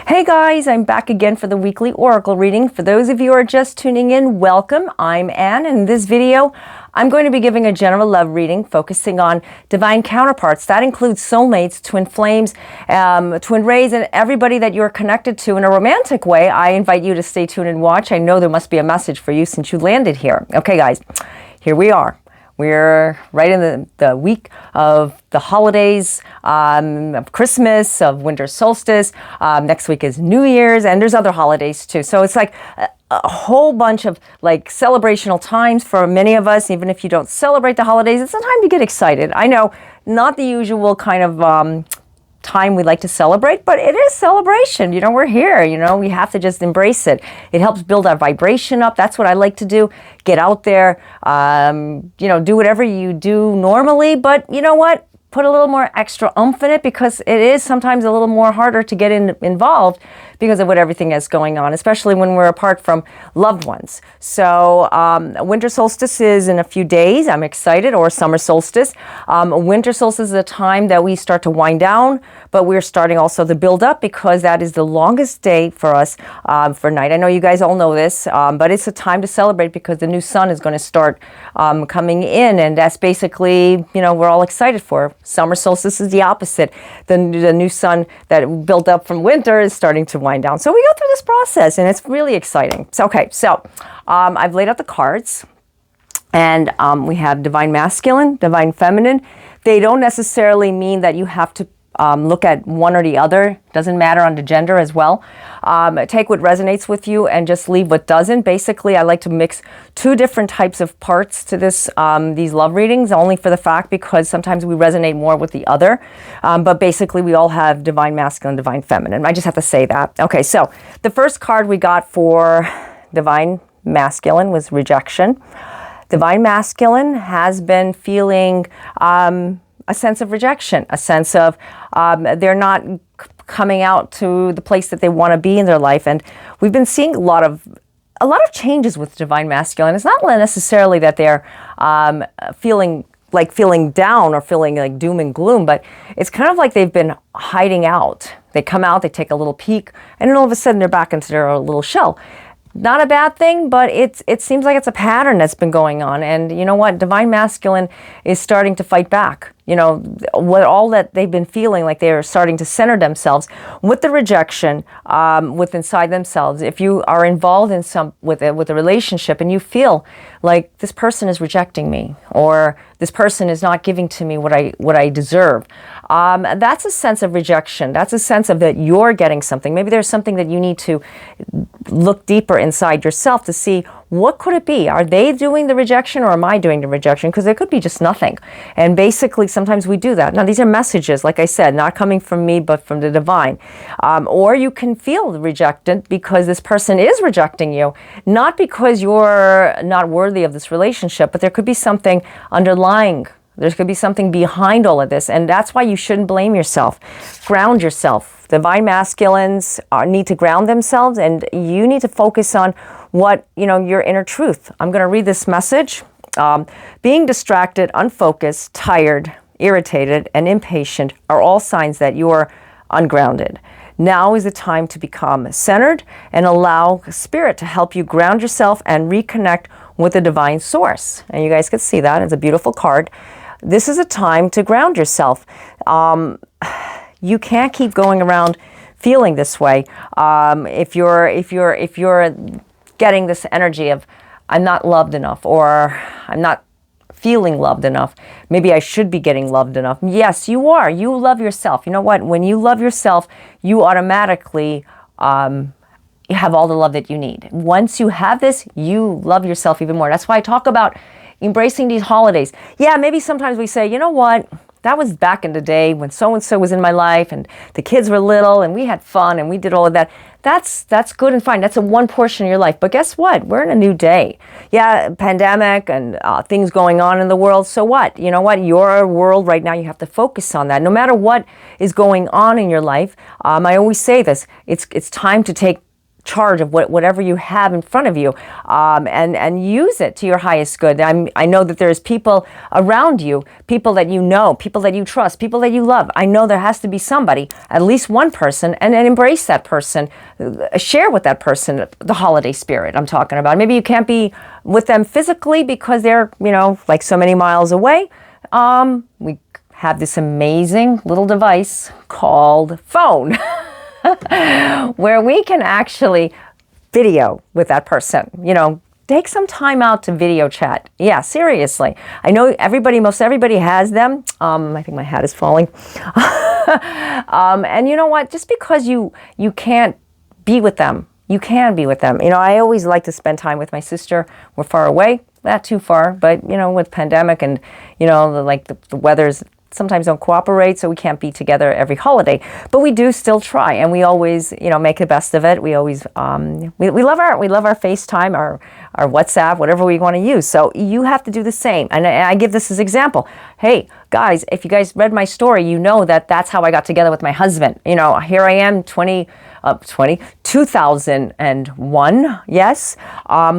Hey guys, I'm back again for the weekly oracle reading. For those of you who are just tuning in, welcome. I'm Anne, and in this video, I'm going to be giving a general love reading focusing on divine counterparts. That includes soulmates, twin flames, twin rays, and everybody that you're connected to in a romantic way. I invite you to stay tuned and watch. I know there must be a message for you since you landed here. Okay, guys, here we are. We're right in the week of the holidays, of Christmas, of winter solstice. Next week is New Year's, and there's other holidays too. So it's like a whole bunch of like celebrational times for many of us. Even if you don't celebrate the holidays, it's a time to get excited. I know, not the usual kind of time we like to celebrate, but it is celebration. You know, we're here, you know, we have to just embrace it. It helps build our vibration up. That's what I like to do. Get out there, you know, do whatever you do normally, but you know what? Put a little more extra oomph in it, because it is sometimes a little more harder to get involved because of what everything is going on, especially when we're apart from loved ones. So winter solstice is in a few days. I'm excited. Or summer solstice. Winter solstice is a time that we start to wind down, but we're starting also to build up, because that is the longest day for us for night. I know you guys all know this, but it's a time to celebrate because the new sun is going to start coming in, and that's basically, you know, we're all excited for. Summer solstice is the opposite. The new sun that built up from winter is starting to wind down. So we go through this process, and it's really exciting. So, okay, so I've laid out the cards, and we have divine masculine, divine feminine. They don't necessarily mean that you have to look at one or the other. Doesn't matter on the gender as well. Take what resonates with you and just leave what doesn't. Basically, I like to mix two different types of parts to this these love readings, only for the fact because sometimes we resonate more with the other. But basically, we all have divine masculine, divine feminine. I just have to say that. Okay, so the first card we got for divine masculine was rejection. Divine masculine has been feeling a sense of rejection, a sense of they're not coming out to the place that they want to be in their life. And we've been seeing a lot of changes with divine masculine. It's not necessarily that they're feeling down or feeling like doom and gloom, but it's kind of like they've been hiding out. They come out, they take a little peek, and then all of a sudden they're back into their little shell. Not a bad thing, but it seems like it's a pattern that's been going on. And you know what? Divine masculine is starting to fight back. You know, all that they've been feeling, like they're starting to center themselves with the rejection with inside themselves. If you are involved in with a relationship and you feel like this person is rejecting me, or this person is not giving to me what I deserve, that's a sense of rejection. That's a sense of that you're getting something. Maybe there's something that you need to look deeper inside yourself to see, what could it be? Are they doing the rejection, or am I doing the rejection? Because it could be just nothing. And basically, sometimes we do that. Now, these are messages, like I said, not coming from me, but from the divine. Or you can feel rejected because this person is rejecting you, not because you're not worthy of this relationship, but there could be something underlying. There could be something behind all of this, and that's why you shouldn't blame yourself. Ground yourself. Divine masculines need to ground themselves, and you need to focus on what, you know, your inner truth. I'm going to read this message. Being distracted, unfocused, tired, irritated, and impatient are all signs that you are ungrounded. Now is the time to become centered and allow Spirit to help you ground yourself and reconnect with the divine source. And you guys can see that. It's a beautiful card. This is a time to ground yourself. You can't keep going around feeling this way. If you're getting this energy of, I'm not loved enough, or I'm not feeling loved enough, maybe I should be getting loved enough. Yes, you are. You love yourself. You know what? When you love yourself, you automatically you have all the love that you need. Once you have this, you love yourself even more. That's why I talk about embracing these holidays. Yeah, maybe sometimes we say, you know what? That was back in the day when so-and-so was in my life and the kids were little and we had fun and we did all of that. That's good and fine. That's a one portion of your life. But guess what? We're in a new day. Yeah, pandemic and things going on in the world. So what? You know what? Your world right now, you have to focus on that. No matter what is going on in your life, I always say this, it's time to take charge of whatever you have in front of you, and use it to your highest good. I know that there's people around you, people that you know, people that you trust, people that you love. I know there has to be somebody, at least one person, and embrace that person. Share with that person the holiday spirit I'm talking about. Maybe you can't be with them physically because they're, like so many miles away. We have this amazing little device called phone where we can actually video with that person. Take some time out to video chat. Yeah, seriously. I know most everybody has them. I think my hat is falling. And you know what? Just because you can't be with them, you can be with them. I always like to spend time with my sister. We're far away, not too far, but with pandemic and the weather's sometimes don't cooperate, so we can't be together every holiday. But we do still try, and we always, make the best of it. We always, we love our FaceTime, our WhatsApp, whatever we want to use. So you have to do the same. And I give this as example. Hey, guys, if you guys read my story, you know that's how I got together with my husband. Here I am, 2001. Yes.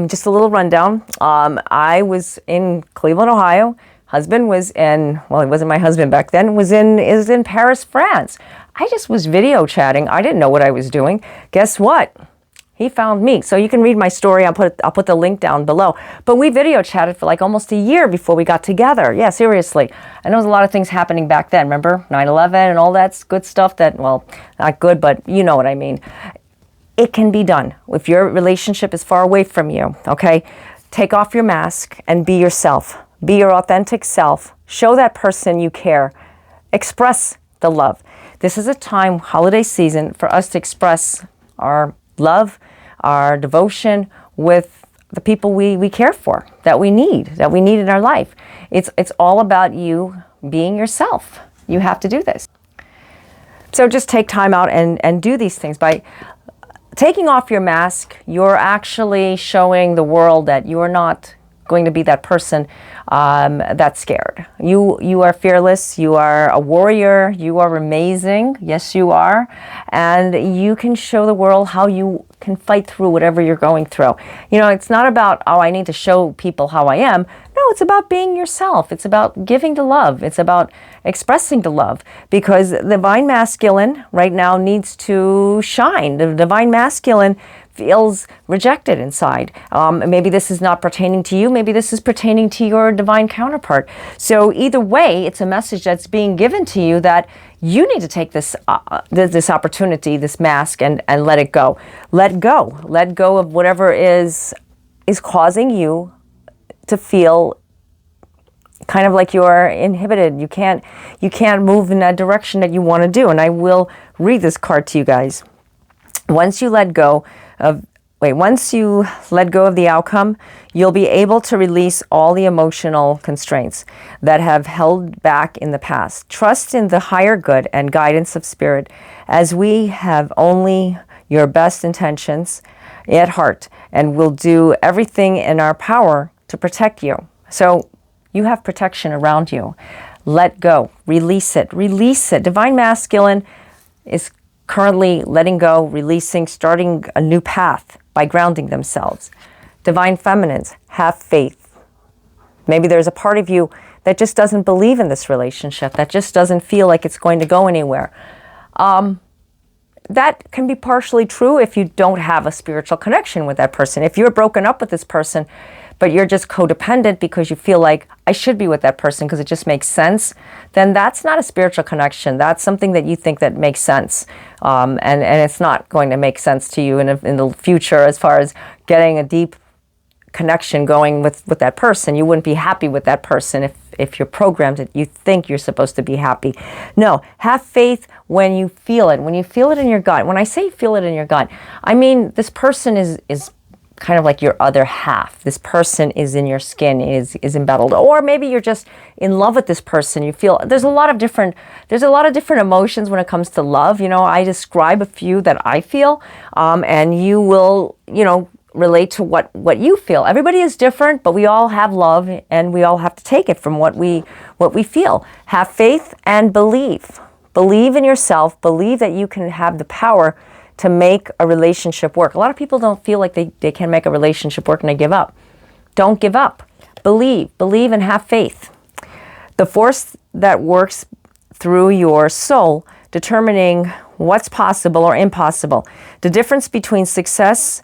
Just a little rundown. I was in Cleveland, Ohio. Husband was he wasn't my husband back then, is in Paris, France. I just was video chatting. I didn't know what I was doing. Guess what? He found me. So you can read my story. I'll put the link down below. But we video chatted for like almost a year before we got together. Yeah, seriously. And there was a lot of things happening back then. Remember 9/11 and all that good stuff that, well, not good, but you know what I mean. It can be done. If your relationship is far away from you, okay? Take off your mask and be yourself. Be your authentic self. Show that person you care. Express the love. This is a time, holiday season, for us to express our love, our devotion with the people we care for, that we need in our life. It's all about you being yourself. You have to do this. So just take time out and do these things. By taking off your mask, you're actually showing the world that you're not going to be that person that's scared. You are fearless. You are a warrior. You are amazing. Yes, you are. And you can show the world how you can fight through whatever you're going through. It's not about, I need to show people how I am. No, it's about being yourself. It's about giving the love. It's about expressing the love, because the divine masculine right now needs to shine. The divine masculine feels rejected inside. Maybe this is not pertaining to you. Maybe this is pertaining to your divine counterpart. So either way, it's a message that's being given to you that you need to take this opportunity, this mask, and let it go. Let go. Let go of whatever is causing you to feel kind of like you're inhibited. You can't move in that direction that you want to do. And I will read this card to you guys. Once you let go of the outcome, you'll be able to release all the emotional constraints that have held back in the past. Trust in the higher good and guidance of spirit, as we have only your best intentions at heart, and will do everything in our power to protect you. So you have protection around you. Let go. Release it. Release it. Divine masculine is currently letting go, releasing, starting a new path by grounding themselves. Divine feminines, have faith. Maybe there's a part of you that just doesn't believe in this relationship, that just doesn't feel like it's going to go anywhere. That can be partially true if you don't have a spiritual connection with that person. If you're broken up with this person, but you're just codependent because you feel like I should be with that person because it just makes sense, then that's not a spiritual connection. That's something that you think that makes sense. And it's not going to make sense to you in the future as far as getting a deep connection going with that person. You wouldn't be happy with that person if you're programmed that you think you're supposed to be happy. No, have faith when you feel it. When you feel it in your gut. When I say feel it in your gut, I mean this person is kind of like your other half. This person is in your skin, is embattled. Or maybe you're just in love with this person. You feel there's a lot of different emotions when it comes to love. I describe a few that I feel, and you will, relate to what you feel. Everybody is different, but we all have love, and we all have to take it from what we feel. Have faith and believe. Believe in yourself. Believe that you can have the power to make a relationship work. A lot of people don't feel like they can make a relationship work and they give up. Don't give up. Believe and have faith. The force that works through your soul, determining what's possible or impossible. The difference between success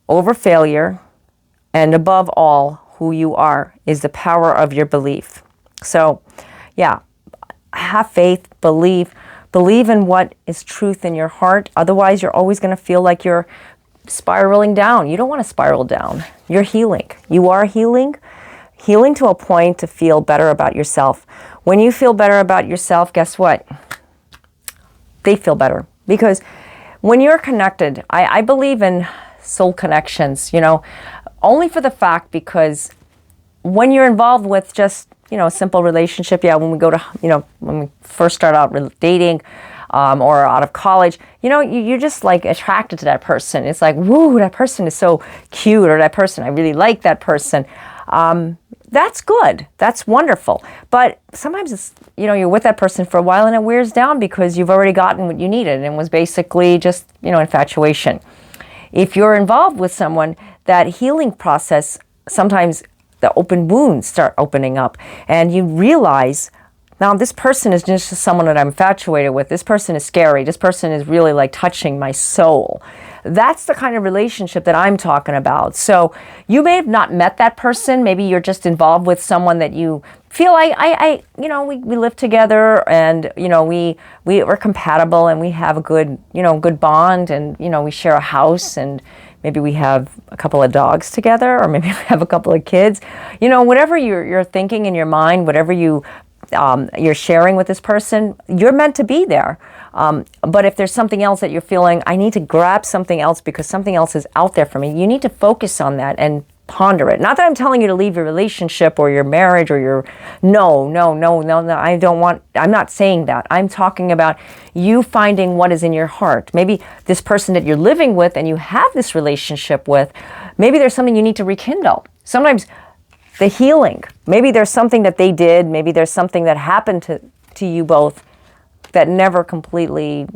over failure and above all, who you are, is the power of your belief. So, yeah, have faith, believe in what is truth in your heart. Otherwise, you're always going to feel like you're spiraling down. You don't want to spiral down. You're healing. You are healing to a point to feel better about yourself. When you feel better about yourself, guess what? They feel better. Because when you're connected, I believe in soul connections, only for the fact because when you're involved with just, a simple relationship, when we go to, when we first start out dating or out of college, you're just like attracted to that person. It's like, woo, that person is so cute, or that person, I really like that person. That's good. That's wonderful. But sometimes it's, you're with that person for a while and it wears down because you've already gotten what you needed and was basically just, infatuation. If you're involved with someone, that healing process, sometimes the open wounds start opening up and you realize, now this person is just someone that I'm infatuated with. This person is scary. This person is really like touching my soul. That's the kind of relationship that I'm talking about. So you may have not met that person. Maybe you're just involved with someone that you feel we live together and, we're compatible and we have a good, good bond and, we share a house and maybe we have a couple of dogs together or maybe we have a couple of kids. Whatever you're thinking in your mind, whatever you're sharing with this person, you're meant to be there. But if there's something else that you're feeling, I need to grab something else because something else is out there for me, you need to focus on that and ponder it. Not that I'm telling you to leave your relationship or your marriage or your, no, I'm not saying that. I'm talking about you finding what is in your heart. Maybe this person that you're living with and you have this relationship with, maybe there's something you need to rekindle. Sometimes the healing, maybe there's something that they did, maybe there's something that happened to you both that never completely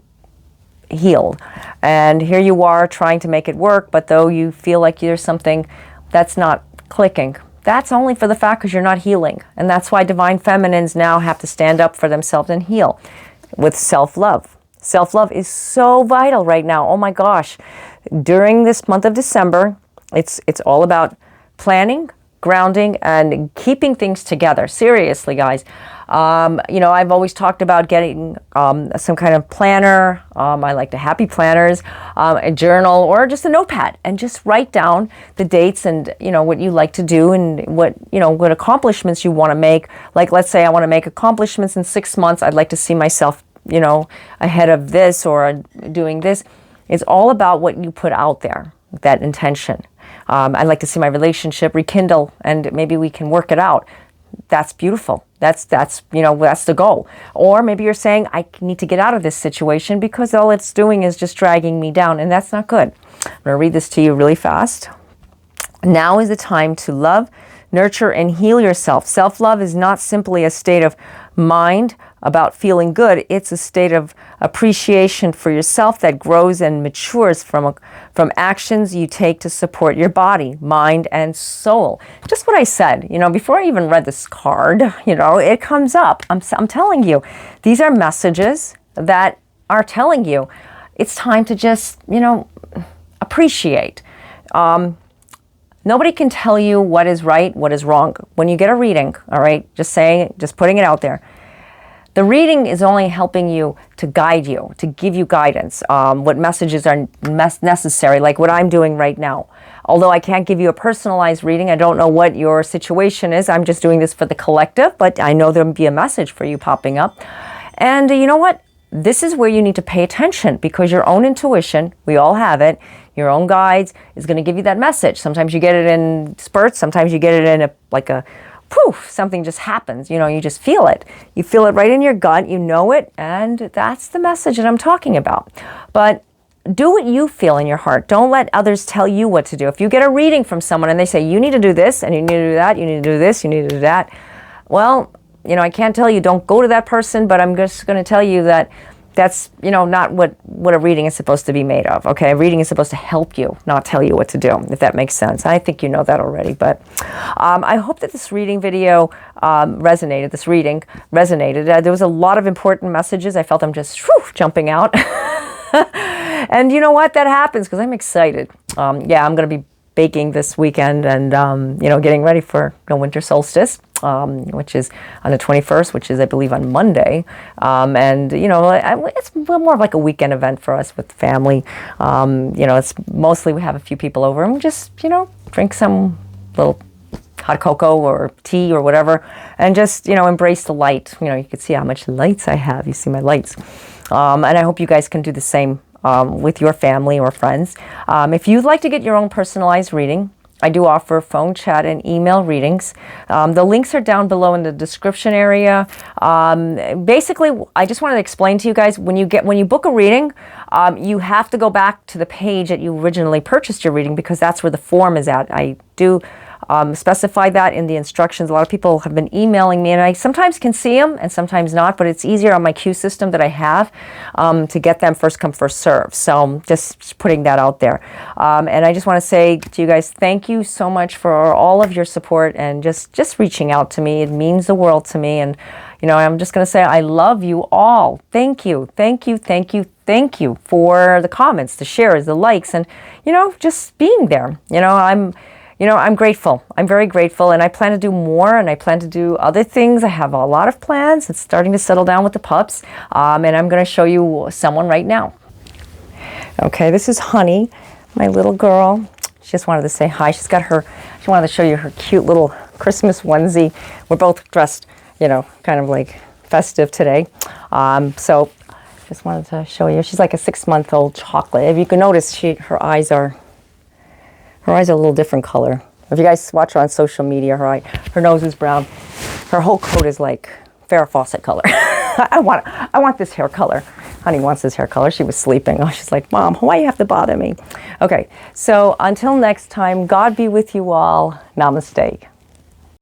healed. And here you are trying to make it work, but though you feel like there's something that's not clicking, that's only for the fact because you're not healing. And that's why divine feminines now have to stand up for themselves and heal with self-love. Self-love is so vital right now. Oh my gosh. During this month of December, it's all about planning, grounding, and keeping things together. Seriously, guys. I've always talked about getting some kind of planner. I like the happy planners, a journal, or just a notepad, and just write down the dates and what you like to do and what accomplishments you want to make. Like, let's say I want to make accomplishments in 6 months. I'd like to see myself, ahead of this or doing this. It's all about what you put out there, that intention. I'd like to see my relationship rekindle, and maybe we can work it out. That's beautiful. That's the goal. Or maybe you're saying, I need to get out of this situation because all it's doing is just dragging me down, and that's not good. I'm going to read this to you really fast. Now is the time to love, nurture, and heal yourself. Self-love is not simply a state of mind about feeling good. It's a state of appreciation for yourself that grows and matures from actions you take to support your body, mind, and soul. Just what I said, before I even read this card, it comes up. I'm telling you, these are messages that are telling you it's time to just, appreciate. Nobody can tell you what is right, what is wrong. When you get a reading, all right, just putting it out there. The reading is only helping you to guide you, to give you guidance, what messages are necessary, like what I'm doing right now. Although I can't give you a personalized reading, I don't know what your situation is. I'm just doing this for the collective, but I know there'll be a message for you popping up. And you know what? This is where you need to pay attention because your own intuition, we all have it, your own guides is going to give you that message. Sometimes you get it in spurts, sometimes you get it in a poof, something just happens, you just feel it. You feel it right in your gut, you know it, and that's the message that I'm talking about. But do what you feel in your heart. Don't let others tell you what to do. If you get a reading from someone and they say, you need to do this, and you need to do that, you need to do this, you need to do that, well, I can't tell you don't go to that person, but I'm just going to tell you that that's, you know, not what a reading is supposed to be made of, okay? A reading is supposed to help you, not tell you what to do, if that makes sense. I think you know that already, but I hope that this reading video resonated, there was a lot of important messages. I felt them just jumping out. And you know what? That happens because I'm excited. Yeah, I'm going to be baking this weekend and, you know, getting ready for the winter solstice, which is on the 21st, which is, I believe, on Monday. And, you know, it's more of like a weekend event for us with family. You know, it's mostly we have a few people over and we just, you know, drink some little hot cocoa or tea or whatever and just, you know, embrace the light. You know, you can see how much lights I have. You see my lights. And I hope you guys can do the same with your family or friends. If you'd like to get your own personalized reading, I do offer phone, chat, and email readings. The links are down below in the description area. Basically, I just wanted to explain to you guys, when you book a reading, you have to go back to the page that you originally purchased your reading because that's where the form is at. I do specify that in the instructions. A lot of people have been emailing me and I sometimes can see them and sometimes not, but it's easier on my queue system that I have to get them first come, first serve. So just putting that out there. And I just want to say to you guys, thank you so much for all of your support and just reaching out to me. It means the world to me. And, you know, I'm just going to say I love you all. Thank you. Thank you. Thank you. Thank you for the comments, the shares, the likes, and, you know, just being there. You know, I'm grateful. I'm very grateful, and I plan to do more, and I plan to do other things. I have a lot of plans. It's starting to settle down with the pups, and I'm going to show you someone right now. Okay, this is Honey, my little girl. She just wanted to say hi. She wanted to show you her cute little Christmas onesie. We're both dressed, you know, kind of like festive today. So just wanted to show you. She's like a 6-month-old chocolate. If you can notice, her eyes are a little different color. If you guys watch her on social media, her nose is brown. Her whole coat is like Farrah Fawcett color. I want this hair color. Honey wants this hair color. She was sleeping. Oh, she's like, Mom, why you have to bother me? Okay, so until next time, God be with you all. Namaste.